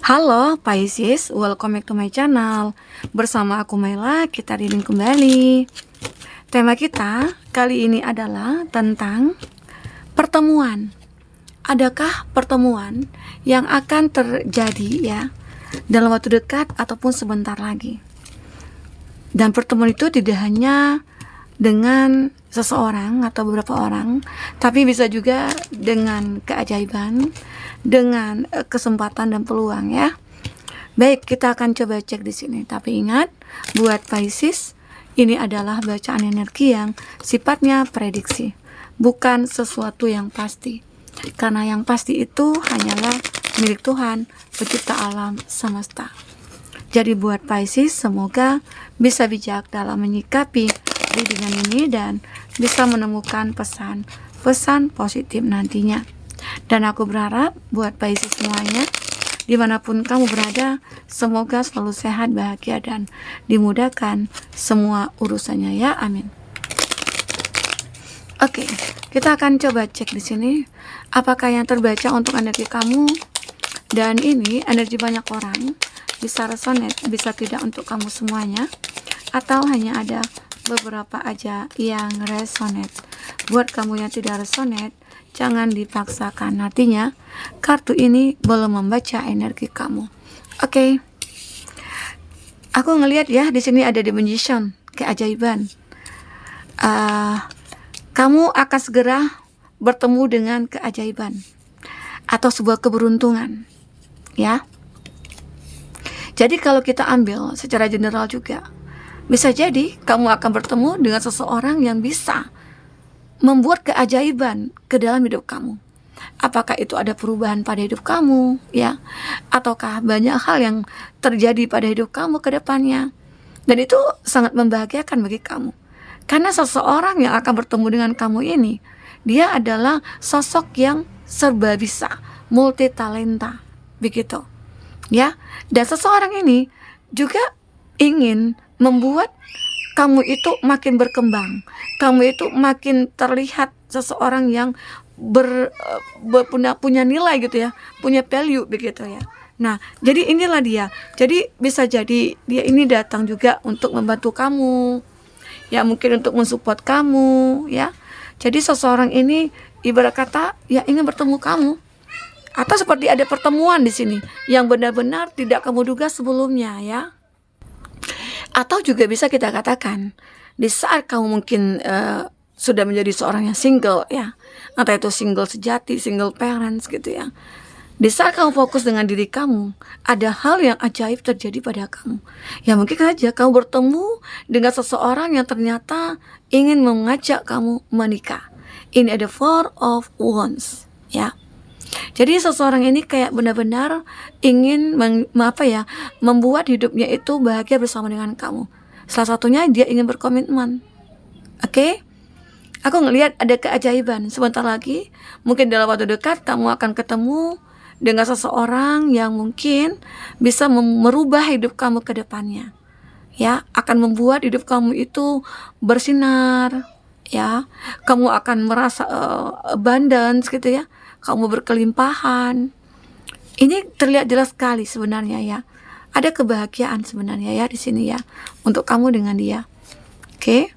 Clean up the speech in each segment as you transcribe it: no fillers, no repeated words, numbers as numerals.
Halo Pisces, welcome back to my channel. Bersama aku Maila, kita reading kembali. Tema kita kali ini adalah tentang pertemuan. Adakah pertemuan yang akan terjadi ya dalam waktu dekat ataupun sebentar lagi? Dan pertemuan itu tidak hanya dengan seseorang atau beberapa orang, tapi bisa juga dengan keajaiban, dengan kesempatan dan peluang ya. Baik, kita akan coba cek di sini. Tapi ingat, buat Pisces, ini adalah bacaan energi yang sifatnya prediksi, bukan sesuatu yang pasti. Karena yang pasti itu hanyalah milik Tuhan, pencipta alam semesta. Jadi buat Pisces, semoga bisa bijak dalam menyikapi readingan ini dan bisa menemukan pesan positif nantinya. Dan aku berharap buat Pisces semuanya, dimanapun kamu berada, semoga selalu sehat, bahagia, dan dimudahkan semua urusannya ya, amin. Oke, kita akan coba cek di sini apakah yang terbaca untuk energi kamu. Dan ini energi banyak orang, bisa resonate, bisa tidak untuk kamu semuanya, atau hanya ada beberapa aja yang resonate. Buat kamu yang tidak resonate, jangan dipaksakan. Artinya kartu ini belum membaca energi kamu. Oke. Aku ngelihat ya di sini ada The Magician, keajaiban. Kamu akan segera bertemu dengan keajaiban atau sebuah keberuntungan, ya. Jadi kalau kita ambil secara general juga, bisa jadi kamu akan bertemu dengan seseorang yang bisa membuat keajaiban ke dalam hidup kamu. Apakah itu ada perubahan pada hidup kamu, ya? Ataukah banyak hal yang terjadi pada hidup kamu ke depannya? Dan itu sangat membahagiakan bagi kamu. Karena seseorang yang akan bertemu dengan kamu ini, dia adalah sosok yang serba bisa, multi talenta, begitu. Ya, dan seseorang ini juga ingin membuat kamu itu makin berkembang, kamu itu makin terlihat seseorang yang punya nilai gitu ya, punya value begitu ya. Nah, jadi inilah dia. Jadi bisa jadi dia ini datang juga untuk membantu kamu, ya mungkin untuk mensupport kamu ya. Jadi seseorang ini ibarat kata ya ingin bertemu kamu. Atau seperti ada pertemuan di sini yang benar-benar tidak kamu duga sebelumnya ya. Atau juga bisa kita katakan di saat kamu mungkin sudah menjadi seorang yang single ya, entah itu single sejati, single parents gitu ya. Di saat kamu fokus dengan diri kamu, ada hal yang ajaib terjadi pada kamu. Ya mungkin saja kamu bertemu dengan seseorang yang ternyata ingin mengajak kamu menikah. Ini ada Four of Wands ya. Jadi seseorang ini kayak benar-benar ingin membuat hidupnya itu bahagia bersama dengan kamu. Salah satunya dia ingin berkomitmen. Oke? Aku ngelihat ada keajaiban. Sebentar lagi, mungkin dalam waktu dekat kamu akan ketemu dengan seseorang yang mungkin bisa merubah hidup kamu ke depannya. Ya, akan membuat hidup kamu itu bersinar. Ya, kamu akan merasa abundance gitu ya. Kamu berkelimpahan. Ini terlihat jelas sekali sebenarnya ya. Ada kebahagiaan sebenarnya ya di sini ya untuk kamu dengan dia. Oke.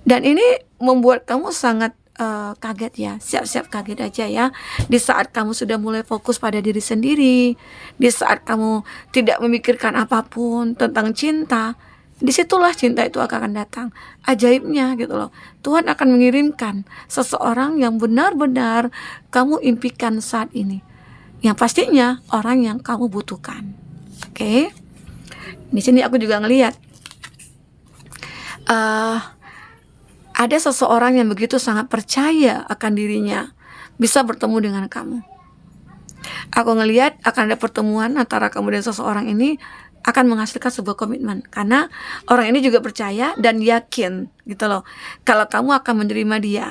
Dan ini membuat kamu sangat kaget ya. Siap-siap kaget aja ya. Di saat kamu sudah mulai fokus pada diri sendiri, di saat kamu tidak memikirkan apapun tentang cinta, disitulah cinta itu akan datang. Ajaibnya gitu loh, Tuhan akan mengirimkan seseorang yang benar-benar kamu impikan saat ini, yang pastinya orang yang kamu butuhkan. Oke. Di sini aku juga ngelihat ada seseorang yang begitu sangat percaya akan dirinya bisa bertemu dengan kamu. Aku ngelihat akan ada pertemuan antara kamu dan seseorang ini akan menghasilkan sebuah komitmen, karena orang ini juga percaya dan yakin gitu loh kalau kamu akan menerima dia.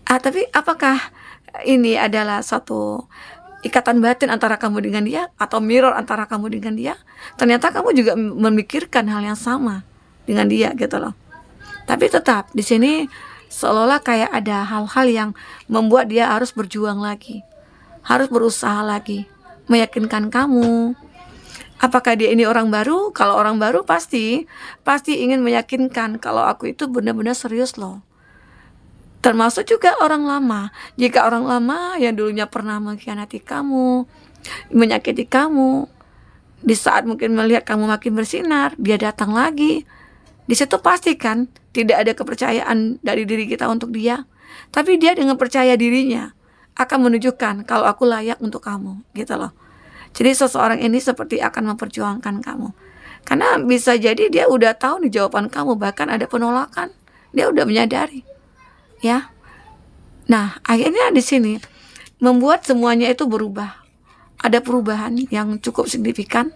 Tapi apakah ini adalah satu ikatan batin antara kamu dengan dia atau mirror antara kamu dengan dia? Ternyata kamu juga memikirkan hal yang sama dengan dia gitu loh. Tapi tetap di sini seolah-olah kayak ada hal-hal yang membuat dia harus berjuang lagi, harus berusaha lagi meyakinkan kamu. Apakah dia ini orang baru? Kalau orang baru pasti ingin meyakinkan kalau aku itu benar-benar serius loh. Termasuk juga orang lama. Jika orang lama yang dulunya pernah mengkhianati kamu, menyakiti kamu, di saat mungkin melihat kamu makin bersinar, dia datang lagi. Di situ pasti kan tidak ada kepercayaan dari diri kita untuk dia. Tapi dia dengan percaya dirinya akan menunjukkan kalau aku layak untuk kamu, gitu loh. Jadi seseorang ini seperti akan memperjuangkan kamu. Karena bisa jadi dia udah tahu nih jawaban kamu, bahkan ada penolakan. Dia udah menyadari. Ya. Nah, akhirnya di sini membuat semuanya itu berubah. Ada perubahan yang cukup signifikan.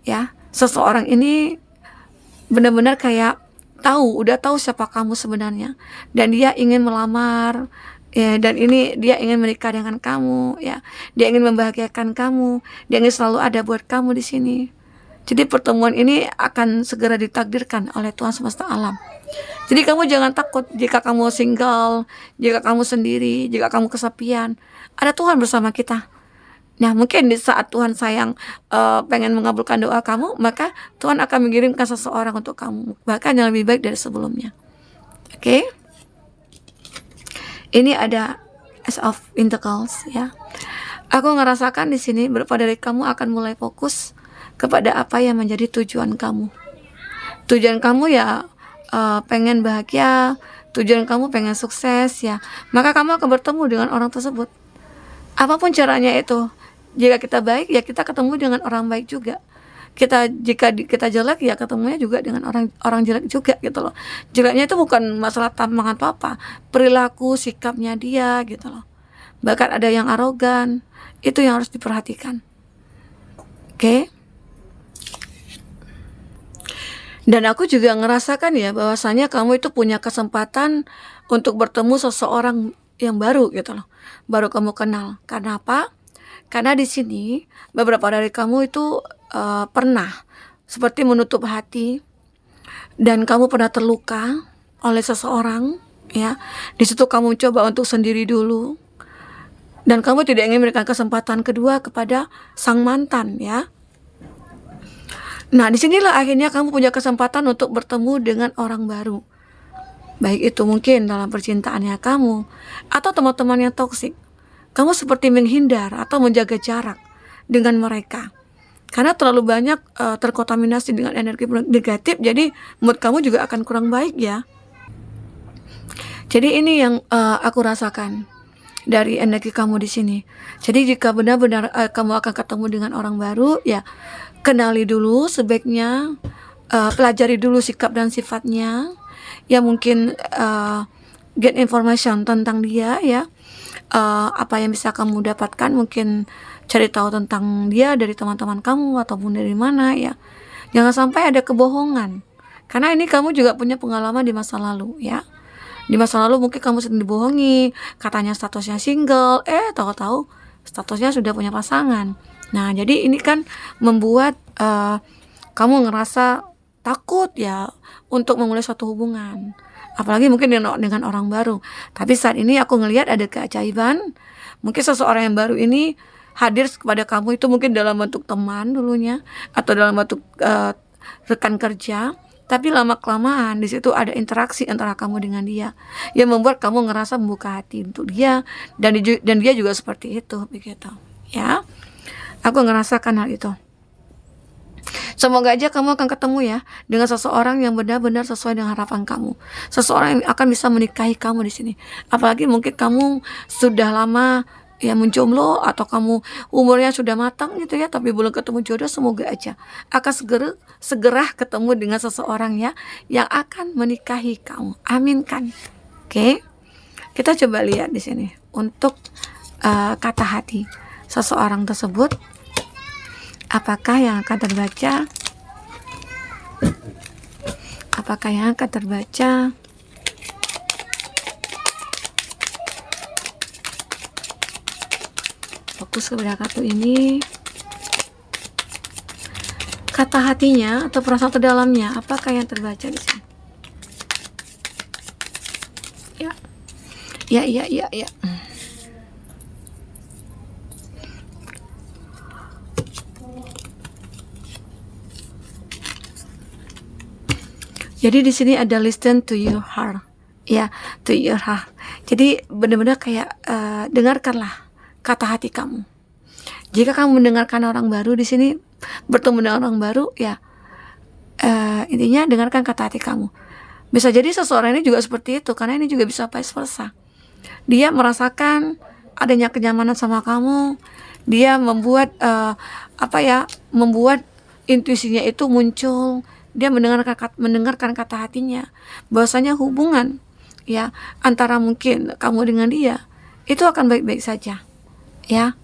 Ya. Seseorang ini benar-benar kayak udah tahu siapa kamu sebenarnya, dan dia ingin melamar. Ya, dan ini dia ingin menikah dengan kamu, ya. Dia ingin membahagiakan kamu, dia ingin selalu ada buat kamu di sini. Jadi pertemuan ini akan segera ditakdirkan oleh Tuhan semesta alam. Jadi kamu jangan takut jika kamu single, jika kamu sendiri, jika kamu kesepian. Ada Tuhan bersama kita. Nah, mungkin di saat Tuhan sayang pengen mengabulkan doa kamu, maka Tuhan akan mengirimkan seseorang untuk kamu, bahkan yang lebih baik dari sebelumnya. Oke? Ini ada Ace of Pentacles, ya. Aku ngerasakan di sini beberapa dari kamu akan mulai fokus kepada apa yang menjadi tujuan kamu. Tujuan kamu ya pengen bahagia, tujuan kamu pengen sukses, ya. Maka kamu akan bertemu dengan orang tersebut. Apapun caranya itu. Jika kita baik, ya kita ketemu dengan orang baik juga. Jika kita jelek, ya ketemunya juga dengan orang jelek juga, gitu loh. Jeleknya itu bukan masalah tampangan apa, perilaku, sikapnya dia, gitu loh. Bahkan ada yang arogan, itu yang harus diperhatikan. Oke? Dan aku juga ngerasakan ya bahwasanya kamu itu punya kesempatan untuk bertemu seseorang yang baru, gitu loh. Baru kamu kenal. Karena apa? Karena di sini beberapa dari kamu itu pernah seperti menutup hati, dan kamu pernah terluka oleh seseorang, ya. Di situ kamu coba untuk sendiri dulu, dan kamu tidak ingin memberikan kesempatan kedua kepada sang mantan, ya. Nah, disinilah akhirnya kamu punya kesempatan untuk bertemu dengan orang baru. Baik itu mungkin dalam percintaannya kamu atau teman-teman yang toksik. Kamu seperti menghindar atau menjaga jarak dengan mereka. Karena terlalu banyak terkontaminasi dengan energi negatif, jadi mood kamu juga akan kurang baik, ya. Jadi ini yang aku rasakan dari energi kamu di sini. Jadi jika benar-benar kamu akan ketemu dengan orang baru, ya kenali dulu sebaiknya, pelajari dulu sikap dan sifatnya. Ya mungkin get information tentang dia, ya. Apa yang bisa kamu dapatkan, mungkin cari tahu tentang dia dari teman-teman kamu ataupun dari mana, ya. Jangan sampai ada kebohongan, karena ini kamu juga punya pengalaman di masa lalu, ya. Di masa lalu mungkin kamu sering dibohongi, katanya statusnya single, tahu-tahu statusnya sudah punya pasangan. Nah, jadi ini kan membuat kamu ngerasa takut, ya, untuk memulai suatu hubungan, apalagi mungkin dengan orang baru. Tapi saat ini aku ngelihat ada keajaiban. Mungkin seseorang yang baru ini hadir kepada kamu itu mungkin dalam bentuk teman dulunya, atau dalam bentuk rekan kerja. Tapi lama-kelamaan di situ ada interaksi antara kamu dengan dia yang membuat kamu ngerasa membuka hati untuk dia, dan dia juga seperti itu, begitu, ya. Aku ngerasakan hal itu. Semoga aja kamu akan ketemu, ya, dengan seseorang yang benar-benar sesuai dengan harapan kamu. Seseorang yang akan bisa menikahi kamu di sini. Apalagi mungkin kamu sudah lama, ya, menjomblo, atau kamu umurnya sudah matang gitu, ya, tapi belum ketemu jodoh. Semoga aja akan segera ketemu dengan seseorang, ya, yang akan menikahi kamu. Amin kan? Oke. Kita coba lihat di sini untuk kata hati seseorang tersebut. Apakah yang akan terbaca? Apakah yang akan terbaca? Fokus kepada kartu ini. Kata hatinya atau perasaan terdalamnya, apakah yang terbaca di sini? Ya. Jadi di sini ada listen to your heart, ya, to your heart. Jadi benar-benar kayak dengarkanlah kata hati kamu. Jika kamu mendengarkan orang baru di sini, bertemu dengan orang baru, ya, intinya dengarkan kata hati kamu. Bisa jadi seseorang ini juga seperti itu, karena ini juga bisa vice versa. Dia merasakan adanya kenyamanan sama kamu, dia membuat membuat intuisinya itu muncul. Dia mendengarkan kata hatinya, bahwasanya hubungan, ya, antara mungkin kamu dengan dia itu akan baik-baik saja, ya.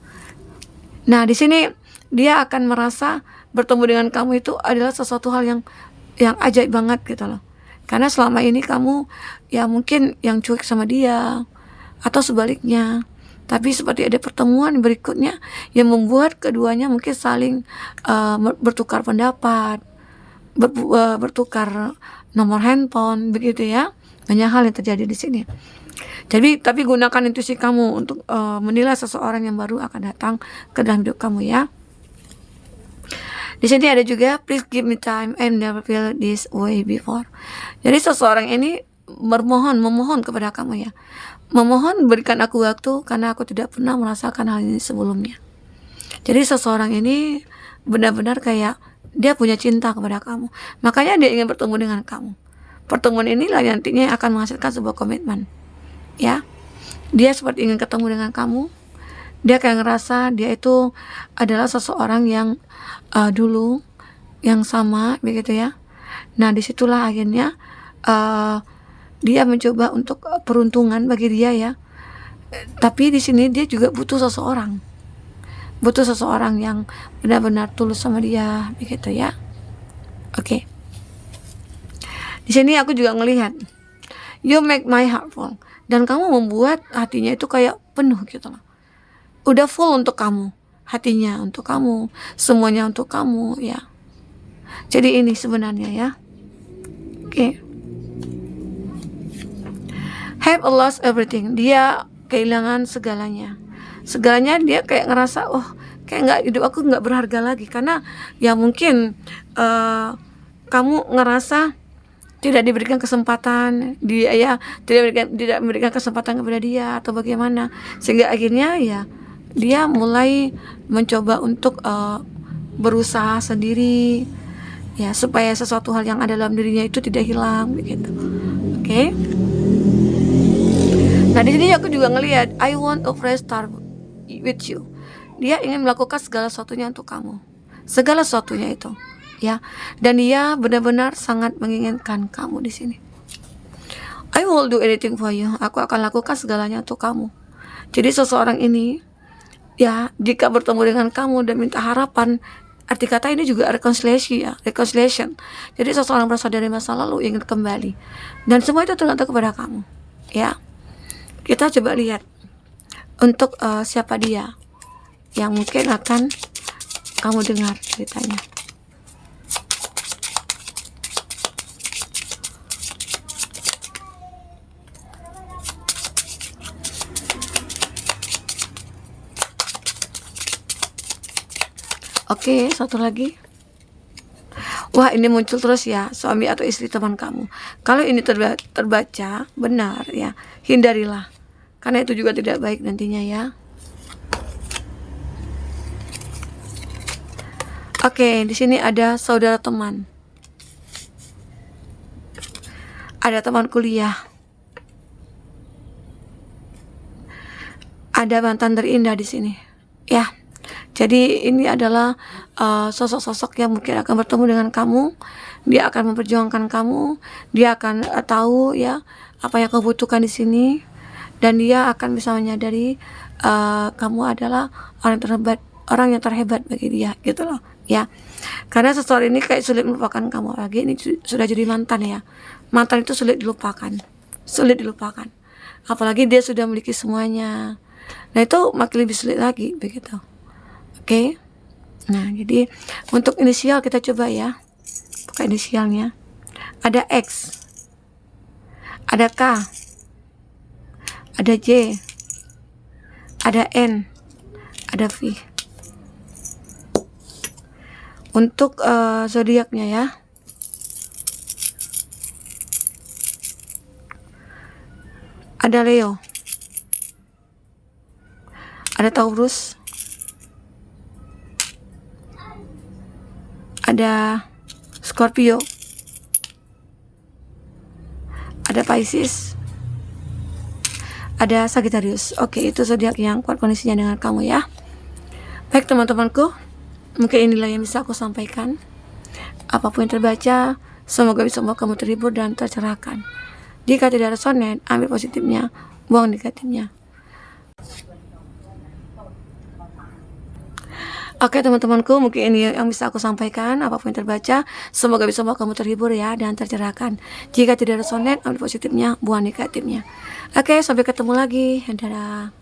Nah, di sini dia akan merasa bertemu dengan kamu itu adalah sesuatu hal yang ajaib banget gitu loh. Karena selama ini kamu ya mungkin yang cuek sama dia atau sebaliknya. Tapi seperti ada pertemuan berikutnya yang membuat keduanya mungkin saling bertukar pendapat, bertukar nomor handphone, begitu ya. Banyak hal yang terjadi di sini. Jadi, tapi gunakan intuisi kamu untuk menilai seseorang yang baru akan datang ke dalam hidup kamu, ya. Di sini ada juga please give me time, I never feel this way before. Jadi seseorang ini memohon kepada kamu, ya. Memohon berikan aku waktu karena aku tidak pernah merasakan hal ini sebelumnya. Jadi seseorang ini benar-benar kayak dia punya cinta kepada kamu. Makanya dia ingin bertemu dengan kamu. Pertemuan inilah yang nantinya akan menghasilkan sebuah komitmen. Ya. Dia seperti ingin ketemu dengan kamu. Dia kayak ngerasa dia itu adalah seseorang yang dulu yang sama, begitu ya. Nah, disitulah akhirnya dia mencoba untuk peruntungan bagi dia, ya. Tapi di sini dia juga butuh seseorang yang benar-benar tulus sama dia, begitu ya. Oke. Di sini aku juga ngelihat you make my heart full, dan kamu membuat hatinya itu kayak penuh gitu loh. Udah full untuk kamu, hatinya untuk kamu, semuanya untuk kamu, ya. Jadi ini sebenarnya, ya. Oke. Have lost everything. Dia kehilangan segalanya. Segalanya dia kayak ngerasa, oh, kayak hidup aku nggak berharga lagi, karena ya mungkin kamu ngerasa tidak diberikan kesempatan, dia ya tidak memberikan kesempatan kepada dia atau bagaimana, sehingga akhirnya ya dia mulai mencoba untuk berusaha sendiri, ya, supaya sesuatu hal yang ada dalam dirinya itu tidak hilang, begitu. Oke. Nah, di sini aku juga ngelihat I want a fresh start with you. Dia ingin melakukan segala sesuatunya untuk kamu, segala sesuatunya itu, ya. Dan dia benar-benar sangat menginginkan kamu di sini. I will do anything for you. Aku akan lakukan segalanya untuk kamu. Jadi seseorang ini, ya, jika bertemu dengan kamu dan minta harapan, arti kata ini juga reconciliation. Jadi seseorang berasal dari masa lalu ingin kembali, dan semua itu tergantung kepada kamu, ya. Kita coba lihat untuk siapa dia yang mungkin akan kamu dengar ceritanya. Oke, satu lagi. Wah, ini muncul terus, ya, suami atau istri teman kamu. Kalau ini terbaca benar, ya, hindarilah, karena itu juga tidak baik nantinya, ya. Oke, di sini ada saudara teman, ada teman kuliah, ada mantan terindah di sini, ya. Jadi ini adalah sosok-sosok yang mungkin akan bertemu dengan kamu. Dia akan memperjuangkan kamu. Dia akan tahu, ya, apa yang kamu butuhkan di sini, dan dia akan bisa menyadari kamu adalah orang yang terhebat bagi dia, gitu loh, ya. Karena seseorang ini kayak sulit melupakan kamu lagi. Ini sudah jadi mantan, ya. Mantan itu sulit dilupakan, apalagi dia sudah memiliki semuanya. Nah, itu makin lebih sulit lagi, begitu. Oke. Nah, jadi untuk inisial kita coba, ya, pakai inisialnya. Ada X, ada K, ada J, ada N, ada V. Untuk zodiaknya, ya. ada Leo, ada Taurus, ada Scorpio, ada Pisces, ada Sagittarius. Oke, itu zodiak yang kuat kondisinya dengan kamu ya. Baik teman-temanku, mungkin inilah yang bisa aku sampaikan. Apapun yang terbaca, semoga bisa membuat kamu terhibur dan tercerahkan. Jika tidak resonate, ambil positifnya, buang negatifnya. Oke teman-temanku, mungkin ini yang bisa aku sampaikan. Apapun yang terbaca, semoga bisa membuat kamu terhibur ya dan tercerahkan. Jika tidak resonate, ambil positifnya, buang negatifnya. Oke, sampai ketemu lagi. Dadah.